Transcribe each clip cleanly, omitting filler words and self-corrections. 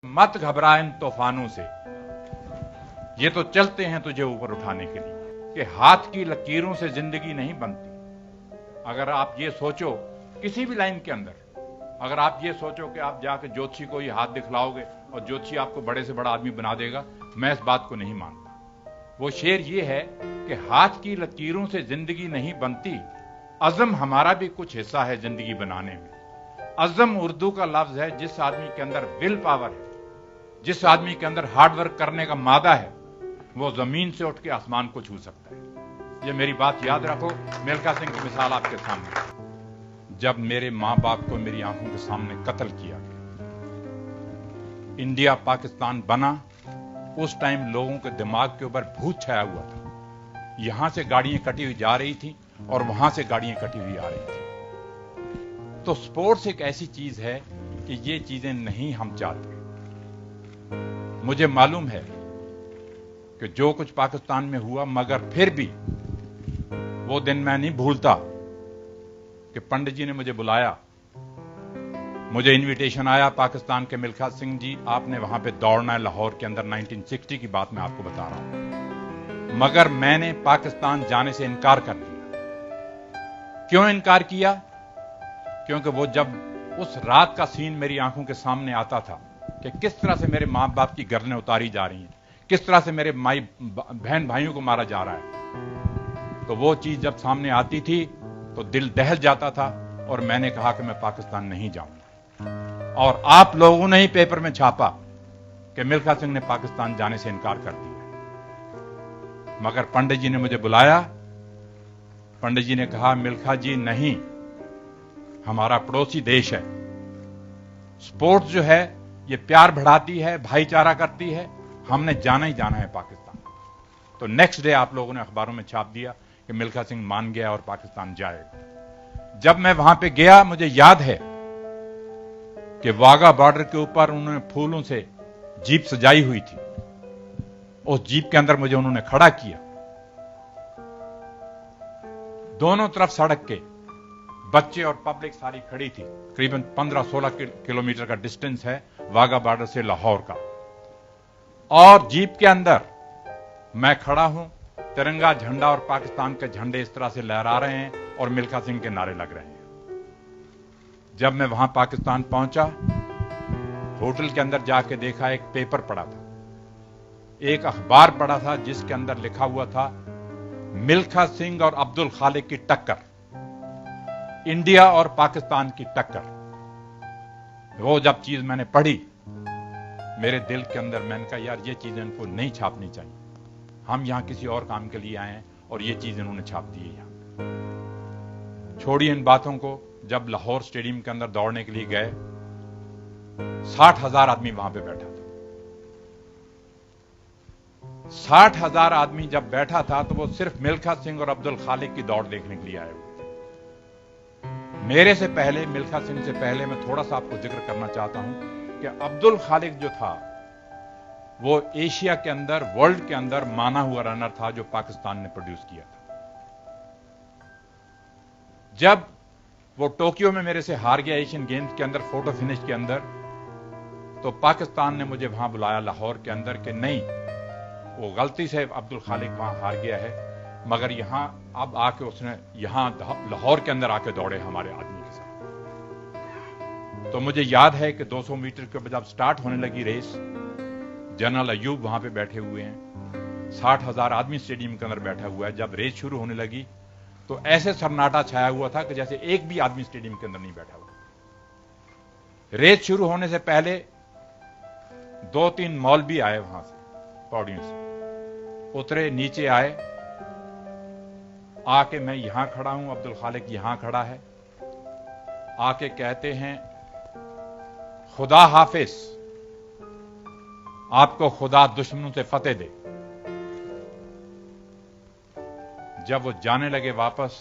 मत घबरा इन तूफानों से, ये तो चलते हैं तुझे ऊपर उठाने के लिए, कि हाथ की लकीरों से जिंदगी नहीं बनती। अगर आप ये सोचो किसी भी लाइन के अंदर, अगर आप ये सोचो कि आप जाकर ज्योतिषी को ये हाथ दिखलाओगे और ज्योतिषी आपको बड़े से बड़ा आदमी बना देगा, मैं इस बात को नहीं मानता। वो शेर ये है कि हाथ की लकीरों से जिंदगी नहीं बनती, अज़म हमारा भी कुछ हिस्सा है जिंदगी बनाने में। अज़म उर्दू का लफ्ज है जिस आदमी के अंदर विल पावर है, जिस आदमी के अंदर हार्ड वर्क करने का मादा है, वो जमीन से उठ के आसमान को छू सकता है। ये मेरी बात याद रखो। मिल्खा सिंह की मिसाल आपके सामने। जब मेरे मां बाप को मेरी आंखों के सामने कत्ल किया गया, इंडिया पाकिस्तान बना, उस टाइम लोगों के दिमाग के ऊपर भूत छाया हुआ था। यहां से गाड़ियां कटी हुई जा रही थी और वहां से गाड़ियां कटी हुई आ रही थी। तो स्पोर्ट्स एक ऐसी चीज है कि ये चीजें नहीं हम चाहते। मुझे मालूम है कि जो कुछ पाकिस्तान में हुआ, मगर फिर भी वो दिन मैं नहीं भूलता कि पंडित जी ने मुझे बुलाया, मुझे इनविटेशन आया पाकिस्तान के मिल्खा सिंह जी, आपने वहां पे दौड़ना है लाहौर के अंदर। 1960 की बात मैं आपको बता रहा हूं, मगर मैंने पाकिस्तान जाने से इनकार कर दिया। क्यों इनकार किया? क्योंकि वो जब उस रात का सीन मेरी आंखों के सामने आता था कि किस तरह से मेरे मां बाप की गर्दनें उतारी जा रही हैं, किस तरह से मेरे बहन भाइयों को मारा जा रहा है, तो वो चीज जब सामने आती थी तो दिल दहल जाता था और मैंने कहा कि मैं पाकिस्तान नहीं जाऊंगा। और आप लोगों ने ही पेपर में छापा कि मिल्खा सिंह ने पाकिस्तान जाने से इनकार कर दिया। मगर पंडित जी ने मुझे बुलाया, पंडित जी ने कहा मिल्खा जी नहीं, हमारा पड़ोसी देश है, स्पोर्ट्स जो है ये प्यार बढ़ाती है, भाईचारा करती है, हमने जाना ही जाना है पाकिस्तान। तो नेक्स्ट डे आप लोगों ने अखबारों में छाप दिया कि मिल्खा सिंह मान गया और पाकिस्तान जाएगा। जब मैं वहां पे गया, मुझे याद है कि वाघा बॉर्डर के ऊपर उन्होंने फूलों से जीप सजाई हुई थी। उस जीप के अंदर मुझे उन्होंने खड़ा किया, दोनों तरफ सड़क के बच्चे और पब्लिक सारी खड़ी थी। करीबन 15-16 किलोमीटर का डिस्टेंस है वाघा बॉर्डर से लाहौर का, और जीप के अंदर मैं खड़ा हूं, तिरंगा झंडा और पाकिस्तान के झंडे इस तरह से लहरा रहे हैं और मिल्खा सिंह के नारे लग रहे हैं। जब मैं वहां पाकिस्तान पहुंचा, होटल के अंदर जाके देखा, एक पेपर पड़ा था, एक अखबार पड़ा था जिसके अंदर लिखा हुआ था मिल्खा सिंह और अब्दुल खालिक की टक्कर, इंडिया और पाकिस्तान की टक्कर। वो जब चीज मैंने पढ़ी, मेरे दिल के अंदर मैंने कहा यार ये चीजें इनको नहीं छापनी चाहिए, हम यहां किसी और काम के लिए आए हैं और ये चीज इन्होंने छाप दी है यहां। छोड़िए इन बातों को। जब लाहौर स्टेडियम के अंदर दौड़ने के लिए गए, 60,000 आदमी वहां पे बैठा था। 60,000 आदमी जब बैठा था तो वो सिर्फ मिल्खा सिंह और अब्दुल खालिक की दौड़ देखने के लिए आए हुए थे। मेरे से पहले, मिल्खा सिंह से पहले, मैं थोड़ा सा आपको जिक्र करना चाहता हूं कि अब्दुल खालिक जो था वो एशिया के अंदर, वर्ल्ड के अंदर माना हुआ रनर था जो पाकिस्तान ने प्रोड्यूस किया था। जब वो टोक्यो में मेरे से हार गया एशियन गेम्स के अंदर, फोटो फिनिश के अंदर, तो पाकिस्तान ने मुझे वहां बुलाया लाहौर के अंदर कि नहीं, वो गलती से अब्दुल खालिक वहां हार गया है, मगर यहां अब आके उसने यहां लाहौर के अंदर आके दौड़े हमारे आदमी के साथ। तो मुझे याद है कि 200 मीटर के जब स्टार्ट होने लगी रेस, जनरल अयूब वहां पे बैठे हुए हैं, 60,000 आदमी स्टेडियम के अंदर बैठा हुआ है। जब रेस शुरू होने लगी तो ऐसे सन्नाटा छाया हुआ था कि जैसे एक भी आदमी स्टेडियम के अंदर नहीं बैठा हुआ। रेस शुरू होने से पहले 2-3 मौलवी आए वहां से, पौड़ियों से उतरे, नीचे आए, आके मैं यहां खड़ा हूं, अब्दुल खालिक यहां खड़ा है, आके कहते हैं खुदा हाफिज, आपको खुदा दुश्मनों से फतेह दे। जब वो जाने लगे वापस,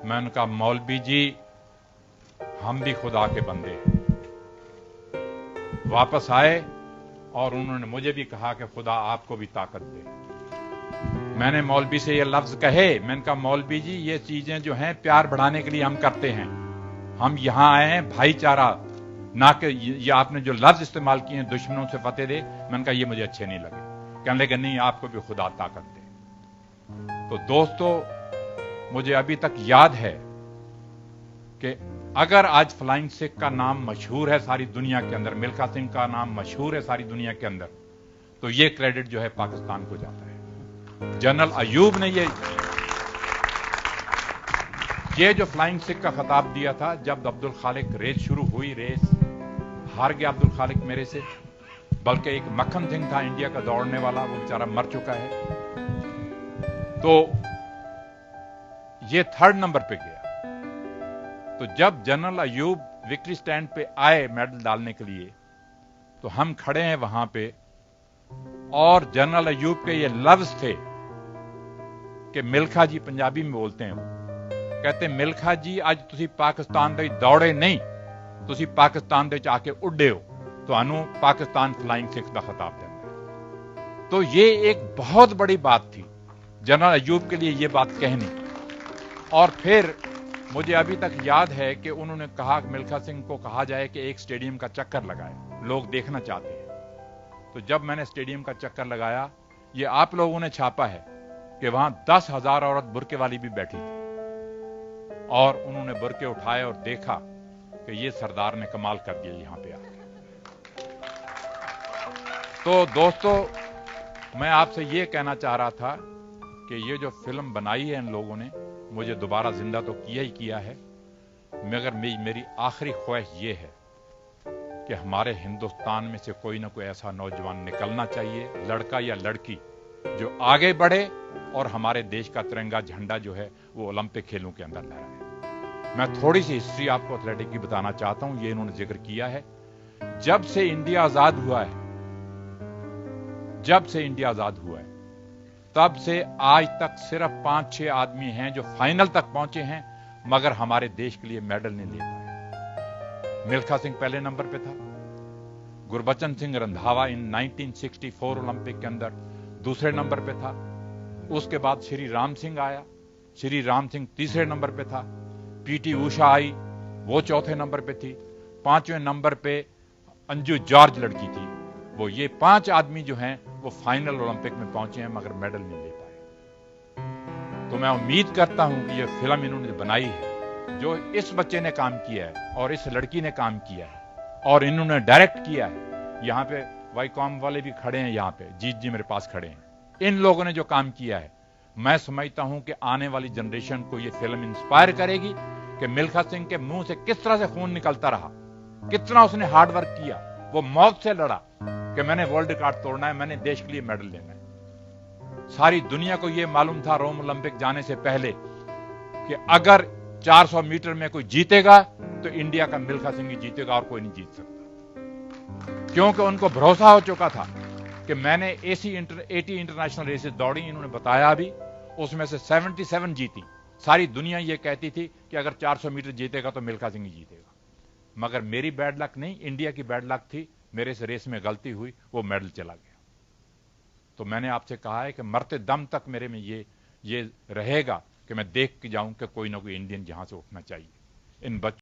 मैं उनका मौलवी जी हम भी खुदा के बंदे हैं। वापस आए और उन्होंने मुझे भी कहा कि खुदा आपको भी ताकत दे। मैंने मौलवी से ये लफ्ज कहे, मैंने कहा मौलवी जी ये चीजें जो हैं प्यार बढ़ाने के लिए हम करते हैं, हम यहां आए हैं भाईचारा ना कि ये आपने जो लफ्ज इस्तेमाल किए हैं दुश्मनों से फतेह दे, मैंने कहा ये मुझे अच्छे नहीं लगे। कहने लगे नहीं, आपको भी खुदा ताकत दे। तो दोस्तों, मुझे अभी तक याद है कि अगर आज फ्लाइंग सिख का नाम मशहूर है सारी दुनिया के अंदर, मिल्खा सिंह का नाम मशहूर है सारी दुनिया के अंदर, तो ये क्रेडिट जो है पाकिस्तान को जाता है। जनरल अयूब ने ये जो फ्लाइंग सिख का खिताब दिया था, जब अब्दुल खालिक रेस शुरू हुई, रेस हार गया अब्दुल खालिक मेरे से, बल्कि एक मक्खन सिंह था इंडिया का दौड़ने वाला, वो बेचारा मर चुका है, तो ये 3rd नंबर पे गया। तो जब जनरल अयूब विक्ट्री स्टैंड पे आए मेडल डालने के लिए, तो हम खड़े हैं वहां पे, और जनरल अयूब के ये लफ्ज थे कि मिल्खा जी, पंजाबी में बोलते हैं वो, कहते मिल्खा जी आज तुसी पाकिस्तान दे दौड़े नहीं, तुसी पाकिस्तान दे आके उड्डे हो, तो पाकिस्तान फ्लाइंग सिख का खिताब देता है। तो ये एक बहुत बड़ी बात थी जनरल अयूब के लिए ये बात कहनी। और फिर मुझे अभी तक याद है कि उन्होंने कहा, मिल्खा सिंह को कहा जाए कि एक स्टेडियम का चक्कर लगाए, लोग देखना चाहते हैं। तो जब मैंने स्टेडियम का चक्कर लगाया, ये आप लोगों ने छापा है कि वहां 10,000 औरत बुरके वाली भी बैठी थी, और उन्होंने बुरके उठाए और देखा कि ये सरदार ने कमाल कर दिया यहां पे आके। तो दोस्तों, मैं आपसे ये कहना चाह रहा था कि ये जो फिल्म बनाई है इन लोगों ने, मुझे दोबारा जिंदा तो किया ही किया है, मगर मेरी आखिरी ख्वाहिश ये है कि हमारे हिंदुस्तान में से कोई ना कोई ऐसा नौजवान निकलना चाहिए, लड़का या लड़की, जो आगे बढ़े और हमारे देश का तिरंगा झंडा जो है वो ओलंपिक खेलों के अंदर लहराए। मैं थोड़ी सी हिस्ट्री आपको एथलेटिक की बताना चाहता हूं, ये इन्होंने जिक्र किया है। जब से इंडिया आजाद हुआ है, तब से आज तक सिर्फ 5-6 आदमी हैं जो फाइनल तक पहुंचे हैं, मगर हमारे देश के लिए मेडल नहीं ले पाए। मिल्खा सिंह पहले नंबर पे था, गुरबचन सिंह रंधावा इन 1964 ओलंपिक के अंदर दूसरे नंबर पे था, उसके बाद श्री राम सिंह आया, श्री राम सिंह तीसरे नंबर पे था, पीटी उषा आई, वो चौथे नंबर पे थी, 5वें नंबर पे अंजू जॉर्ज लड़की थी। वो ये 5 आदमी जो हैं वो फाइनल ओलंपिक में पहुंचे हैं, मगर मेडल नहीं ले पाए। तो मैं उम्मीद करता हूं कि ये फिल्म इन्होंने बनाई है, जो इस बच्चे ने काम किया है और इस लड़की ने काम किया है और इन्होंने डायरेक्ट किया है। यहां पे वाईकॉम वाले भी खड़े हैं, यहां पे जीत जी मेरे पास खड़े हैं। इन लोगों ने जो काम किया है, मैं समझता हूं कि आने वाली जनरेशन को ये फिल्म इंस्पायर करेगी कि मिल्खा सिंह के मुंह से किस तरह से खून निकलता रहा, कितना उसने हार्ड वर्क किया, वो मौत से लड़ा कि मैंने वर्ल्ड रिकॉर्ड तोड़ना है, मैंने देश के लिए मेडल लेना है। सारी दुनिया को यह मालूम था रोम ओलंपिक जाने से पहले कि अगर 400 मीटर में कोई जीतेगा तो इंडिया का मिल्खा सिंह ही जीतेगा और कोई नहीं जीत सकता, क्योंकि उनको भरोसा हो चुका था कि मैंने 80 इंटरनेशनल रेसेस दौड़ी, इन्होंने बताया भी, उसमें से 77 जीती। सारी दुनिया ये कहती थी कि अगर 400 मीटर जीतेगा तो मिल्खा सिंह ही जीतेगा, मगर मेरी बैड लक नहीं, इंडिया की बैड लक थी, मेरे से रेस में गलती हुई, वो मेडल चला गया। तो मैंने आपसे कहा है कि मरते दम तक मेरे में ये रहेगा कि मैं देख के जाऊं कि कोई ना कोई इंडियन जहां से उठना चाहिए। इन बच्चों